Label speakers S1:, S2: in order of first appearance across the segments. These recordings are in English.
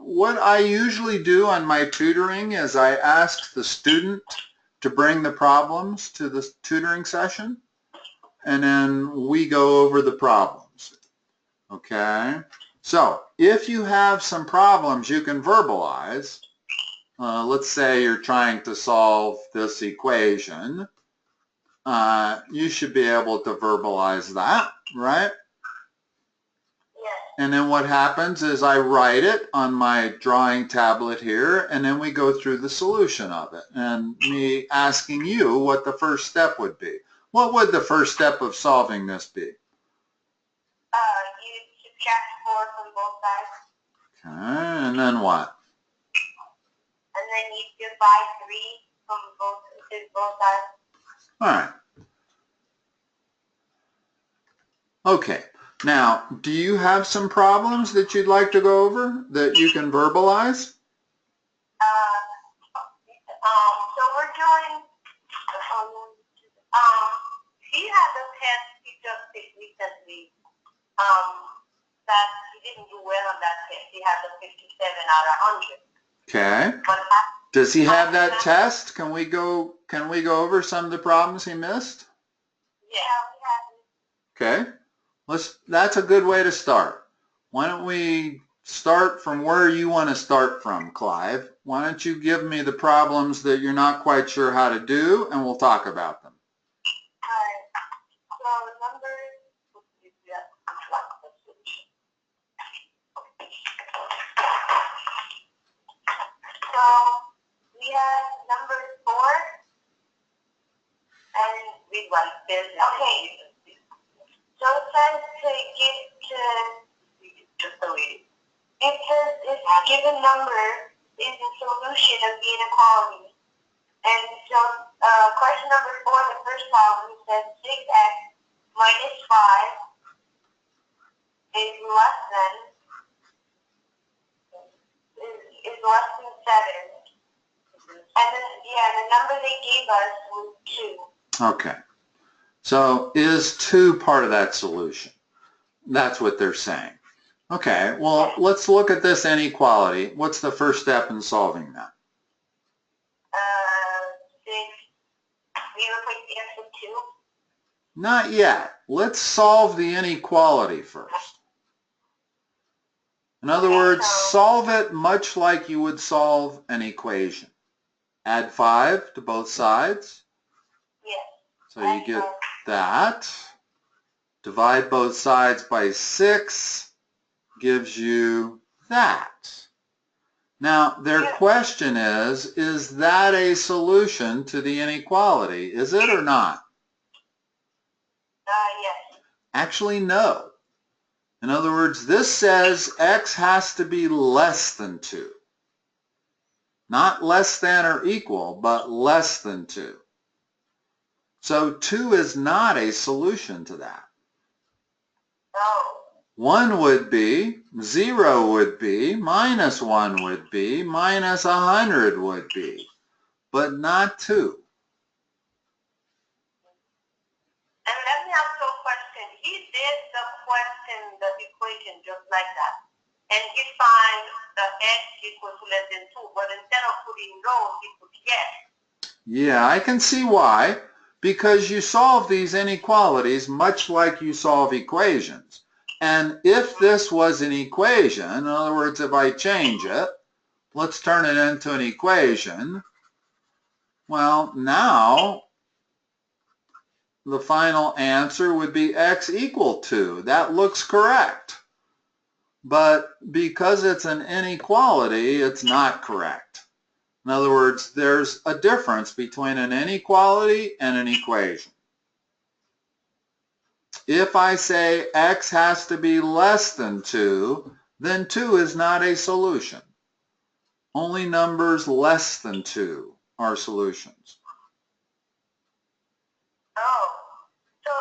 S1: what I usually do on my tutoring is I ask the student to bring the problems to the tutoring session, and then we go over the problems. Okay? So if you have some problems you can verbalize, let's say you're trying to solve this equation, you should be able to verbalize that, right? And then what happens is I write it on my drawing tablet here, and then we go through the solution of it, and me asking you what the first step would be. What would the first step of solving this be?
S2: You subtract 4 from both sides.
S1: Okay, and then what?
S2: And then you divide 3 from both sides.
S1: All right. Okay. Now, do you have some problems that you'd like to go over that you can verbalize?
S2: So we're doing, he had the test he just did recently, that he didn't do well on that test. He had the 57 out of 100.
S1: Okay. Does he have that test? Can we go over some of the problems he missed?
S2: Yeah, we have it.
S1: Okay. That's a good way to start. Why don't we start from where you want to start from, Clive? Why don't you give me the problems that you're not quite sure how to do, and we'll talk about them.
S2: Alright. So numbers, so we have number 4 and read one. Okay. So it says to get just the way it says if a given number is a solution of the inequality. And so question number 4, the first problem, says 6x minus 5 is less than 7. And then the number they gave us was 2.
S1: Okay. So is 2 part of that solution? That's what they're saying. Okay, well, let's look at this inequality. What's the first step in solving that?
S2: 6. We replace the x with 2?
S1: Not yet. Let's solve the inequality first. In other words, solve it much like you would solve an equation. Add 5 to both sides.
S2: Yes.
S1: So you get that. Divide both sides by 6 gives you that. Now, their question is that a solution to the inequality? Is it or not?
S2: Yes.
S1: Actually, no. In other words, this says x has to be less than 2. Not less than or equal, but less than 2. So 2 is not a solution to that.
S2: No.
S1: 1 would be, 0 would be, minus 1 would be, minus 100 would be, but not 2.
S2: And let me ask you a question. He did the question, the equation just like that. And he finds the x equals to less than 2, but instead of putting no, he put yes.
S1: Yeah, I can see why. Because you solve these inequalities much like you solve equations. And if this was an equation, in other words, if I change it, let's turn it into an equation. Well, now the final answer would be x equal to. That looks correct. But because it's an inequality, it's not correct. In other words, there's a difference between an inequality and an equation. If I say x has to be less than 2, then 2 is not a solution. Only numbers less than 2 are solutions.
S2: Oh, so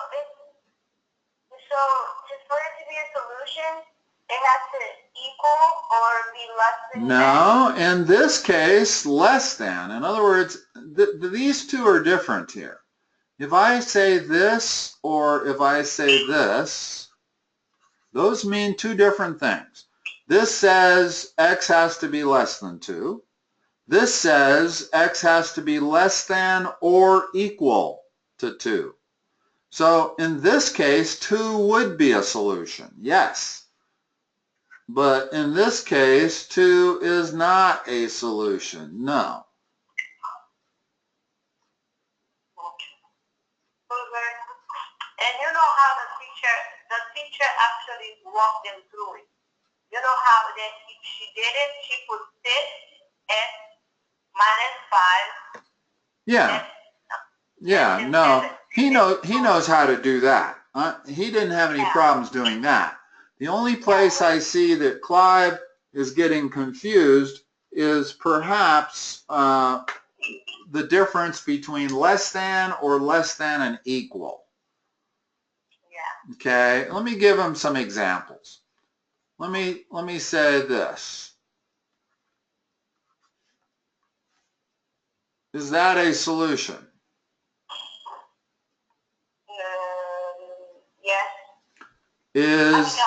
S2: for it to be a solution, it has to equal or be less than?
S1: No, in this case, less than. In other words, these two are different here. If I say this or if I say this, Those mean two different things. This says x has to be less than 2. This says x has to be less than or equal to 2. So in this case, 2 would be a solution, yes. But in this case, 2 is not a solution, no.
S2: And you know how the teacher actually walked them through it. You know how that she did it? She put 6 x minus 5.
S1: Yeah. Yeah, no, he knows how to do that. He didn't have any problems doing that. The only place I see that Clive is getting confused is perhaps the difference between less than or less than and equal.
S2: Yeah.
S1: Okay, let me give him some examples. Let me say this. Is that a solution?
S2: Yes.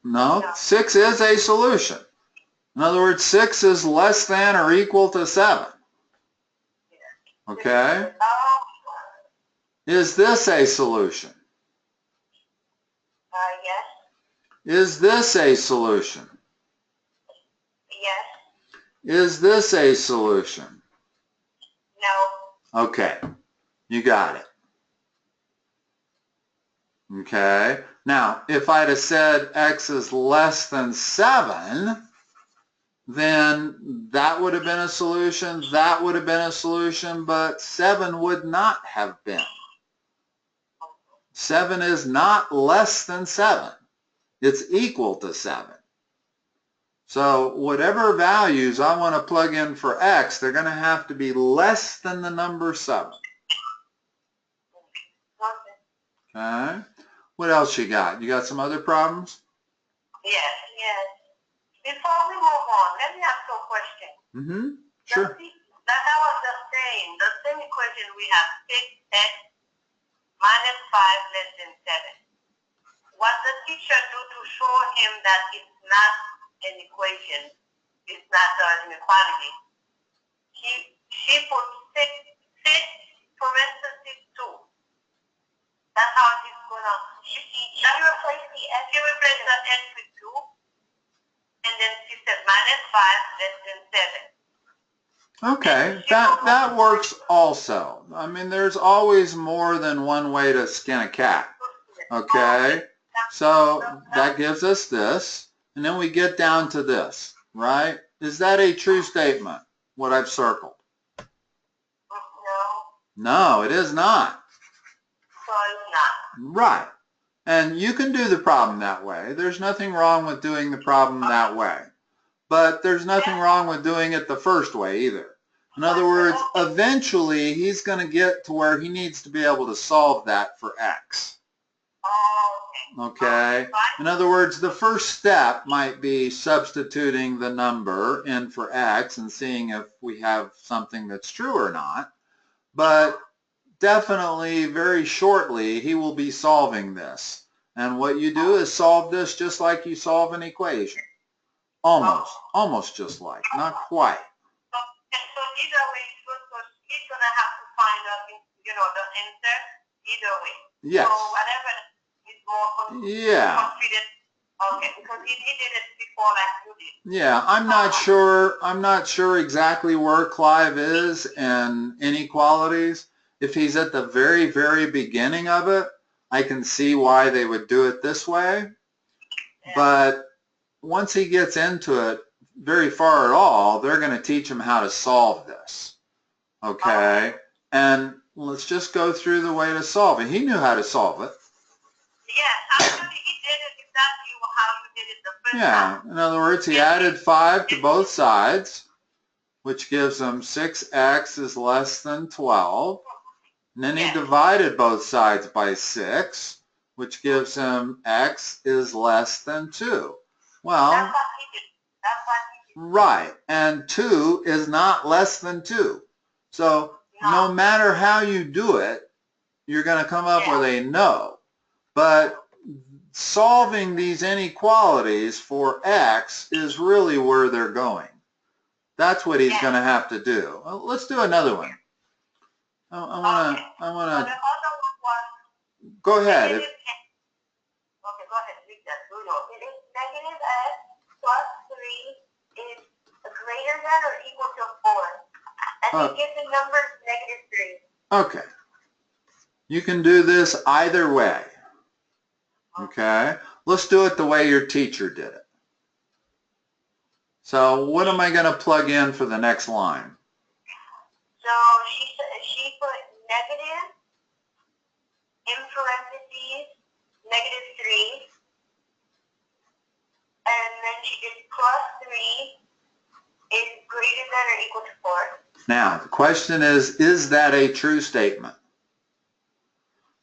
S1: No, 6 is a solution. In other words, 6 is less than or equal to 7. Okay? Is this a solution?
S2: Yes.
S1: Is this a solution?
S2: Yes.
S1: Is this a solution?
S2: No.
S1: Okay, you got it. Okay, now if I'd have said x is less than 7, then that would have been a solution, that would have been a solution, but 7 would not have been. 7 is not less than 7. It's equal to 7. So whatever values I want to plug in for x, they're going to have to be less than the number 7. Okay. What else you got? You got some other problems?
S2: Yes, yes. Before we move on, let me ask you a question.
S1: Mm-hmm. Sure.
S2: That I was just saying, the same equation we have 6x minus 5 less than 7. What the teacher do to show him that it's not an equation, it's not an inequality, she put 6 parentheses 2. That's how she's gonna. She replaced the x. She replaced the x with 2, and then she said minus 5 less than 7.
S1: Okay, that works also. I mean, there's always more than one way to skin a cat. Okay, so that gives us this, and then we get down to this, right? Is that a true statement, what I've circled?
S2: No.
S1: No, it is not.
S2: So it's not.
S1: Right. And you can do the problem that way. There's nothing wrong with doing the problem that way. But there's nothing wrong with doing it the first way either. In other words, eventually he's going to get to where he needs to be able to solve that for x. Okay? In other words, the first step might be substituting the number in for x and seeing if we have something that's true or not. But definitely, very shortly, he will be solving this. And what you do is solve this just like you solve an equation. Almost just like, not quite.
S2: So either way, he's going to have to find out, the answer either way.
S1: Yes.
S2: So whatever is more confident. Okay, because he did it before like you did.
S1: Yeah, I'm not sure exactly where Clive is in inequalities. If he's at the very, very beginning of it, I can see why they would do it this way. Yeah. But once he gets into it very far at all, they're going to teach him how to solve this. Okay? And let's just go through the way to solve it. He knew how to solve it.
S2: Yeah, actually he did it exactly how you did it the first time.
S1: Yeah, in other words, he added 5 to both sides, which gives him 6x is less than 12. And then he divided both sides by 6, which gives him x is less than 2. Well,
S2: that's what he did.
S1: Right, and 2 is not less than 2. So no matter how you do it, you're going to come up with a no. But solving these inequalities for x is really where they're going. That's what he's going to have to do. Well, let's do another one. I want to.
S2: So the other one was
S1: Go ahead.
S2: negative x. Okay, go ahead. Read that. It is negative x plus 3 is greater than or equal to 4. And he gives the number negative 3.
S1: Okay. You can do this either way. Okay. Let's do it the way your teacher did it. So what am I going to plug in for the next line?
S2: So she put negative in parentheses negative 3, and then she did plus 3 is greater than or equal to 4.
S1: Now the question is that a true statement?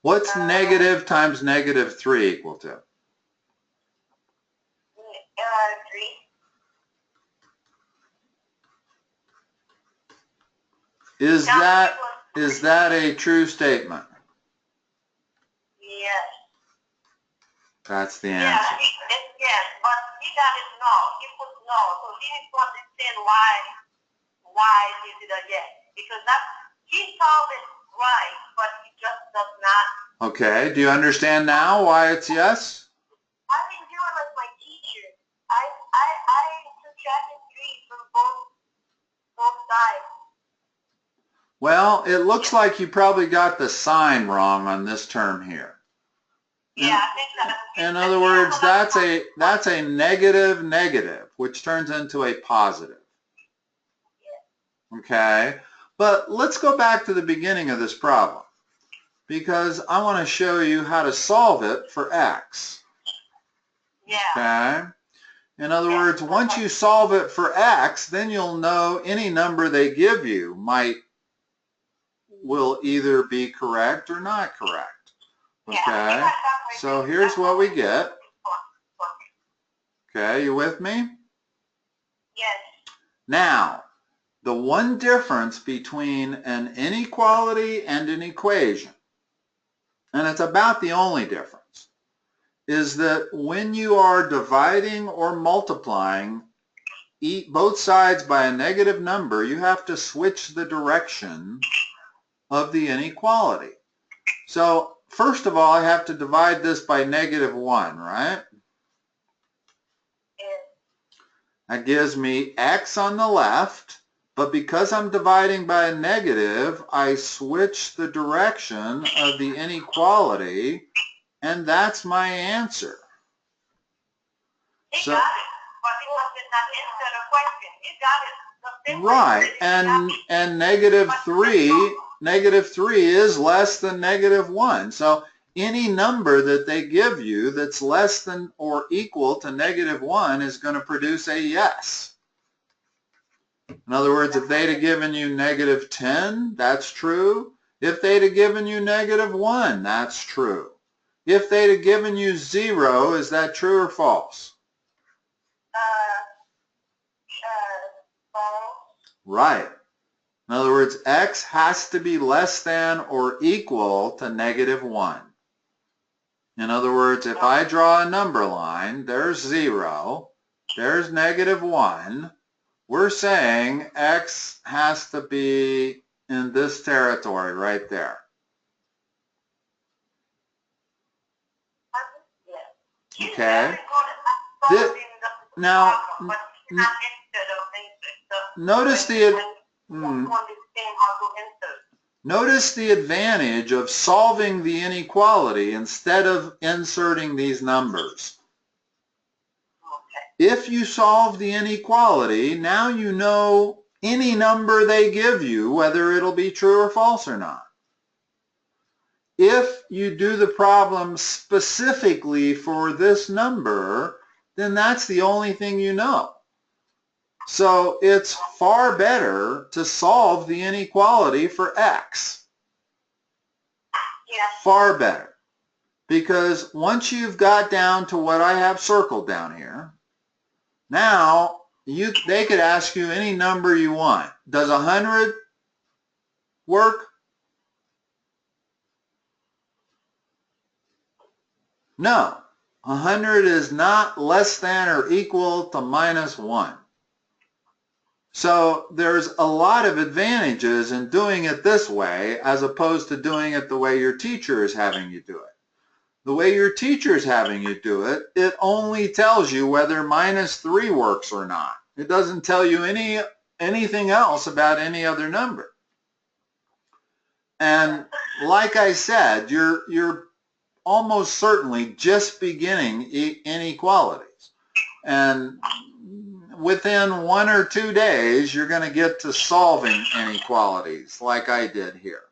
S1: What's negative times negative 3 equal to?
S2: 3.
S1: Is that a true statement?
S2: Yes.
S1: That's the answer.
S2: Yes, but he got it no. He put no, so he didn't understand why he did a yes, because he solved it right, but he just does not.
S1: Okay. Do you understand now why it's yes?
S2: I've been doing like my teacher. I subtracted 3 from both sides.
S1: Well, it looks like you probably got the sign wrong on this term here.
S2: Yeah, I think so.
S1: In other words, that's a negative negative, which turns into a positive. Okay? But let's go back to the beginning of this problem, because I want to show you how to solve it for x.
S2: Yeah.
S1: Okay? In other words, once you solve it for x, then you'll know any number they give you will either be correct or not correct. Okay? So here's what we get. Okay, you with me?
S2: Yes.
S1: Now, the one difference between an inequality and an equation, and it's about the only difference, is that when you are dividing or multiplying both sides by a negative number, you have to switch the direction of the inequality. So first of all, I have to divide this by negative 1, right? That gives me x on the left, but because I'm dividing by a negative, I switch the direction of the inequality, and that's my answer.
S2: He got it, but it wasn't an answer to question. He got it.
S1: Right, and negative 3 is less than negative 1. So any number that they give you that's less than or equal to negative 1 is going to produce a yes. In other words, if they'd have given you negative 10, that's true. If they'd have given you negative 1, that's true. If they'd have given you 0, is that true or false?
S2: False.
S1: Right. In other words, x has to be less than or equal to negative 1. In other words, if I draw a number line, there's 0, there's negative 1. We're saying x has to be in this territory right there. Okay? Now, notice the advantage of solving the inequality instead of inserting these numbers. If you solve the inequality, now you know any number they give you, whether it'll be true or false or not. If you do the problem specifically for this number, then that's the only thing you know. So it's far better to solve the inequality for x. Far better. Because once you've got down to what I have circled down here, now they could ask you any number you want. Does 100 work? No. 100 is not less than or equal to -1. So there's a lot of advantages in doing it this way as opposed to doing it the way your teacher is having you do it. The way your teacher is having you do it, it only tells you whether -3 works or not. It doesn't tell you anything else about any other number. And like I said, you're almost certainly just beginning inequalities. And within 1 or 2 days, you're going to get to solving inequalities like I did here.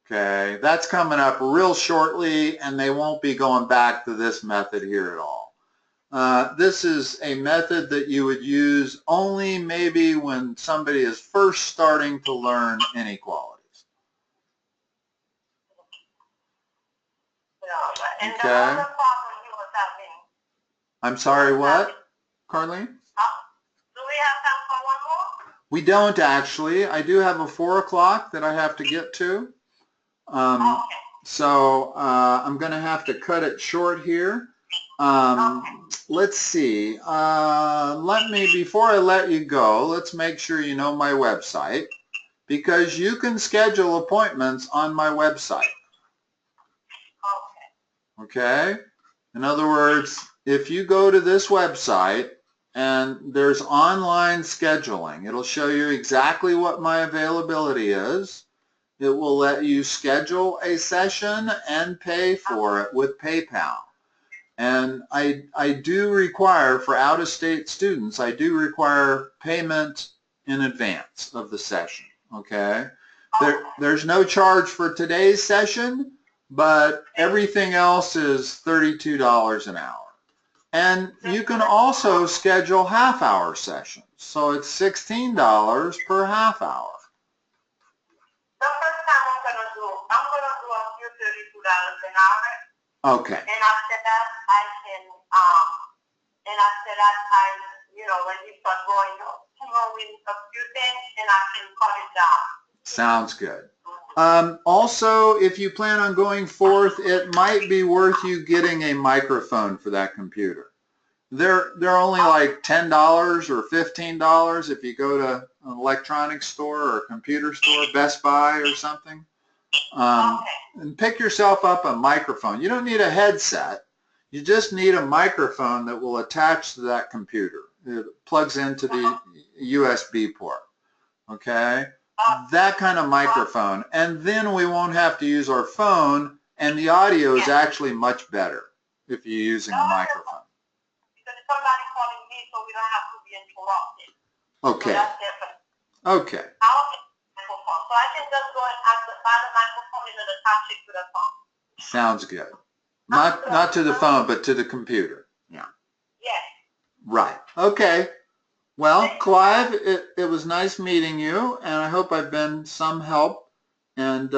S1: Okay, that's coming up real shortly, and they won't be going back to this method here at all. This is a method that you would use only maybe when somebody is first starting to learn inequalities.
S2: And
S1: okay.
S2: The other problem he was having.
S1: I'm sorry, what, Carlene?
S2: Do we have time for one more?
S1: We don't actually. I do have a 4 o'clock that I have to get to.
S2: Okay.
S1: So I'm going to have to cut it short here. Let's see. Before I let you go, let's make sure you know my website, because you can schedule appointments on my website. Okay? In other words, if you go to this website and there's online scheduling, it'll show you exactly what my availability is. It will let you schedule a session and pay for it with PayPal. And I do require, for out-of-state students, I do require payment in advance of the session, okay? There's no charge for today's session, but everything else is $32 an hour. And you can also schedule half-hour sessions, so it's $16 per half hour.
S2: The first time I'm gonna do a few $32 an hour.
S1: Okay.
S2: And after that, I can, when you start going a few things, and I can cut it down.
S1: Sounds good. Also, if you plan on going forth, it might be worth you getting a microphone for that computer. They're only like $10 or $15 if you go to an electronics store or a computer store, Best Buy or something. And pick yourself up a microphone. You don't need a headset. You just need a microphone that will attach to that computer. It plugs into the USB port. Okay? That kind of microphone. And then we won't have to use our phone, and the audio is actually much better if you're using a microphone.
S2: Because somebody calling me, so we don't have to be interrupted.
S1: Okay.
S2: So that's different.
S1: Okay.
S2: So I can just go and buy the microphone and then attach it to the phone.
S1: Sounds good. Not to the phone, but to the computer. Yeah.
S2: Yes.
S1: Right. Okay. Well, Clive, it was nice meeting you, and I hope I've been some help. And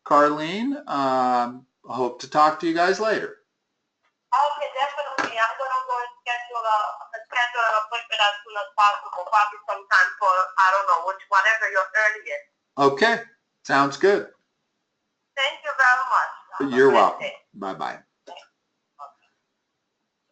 S1: Carlene, I hope to talk to you guys later.
S2: Okay, definitely. I'm going to go and schedule an appointment as soon as possible, probably sometime for, I don't know, whatever your earliest.
S1: Okay. Sounds good.
S2: Thank you very much.
S1: You're welcome. Bye-bye.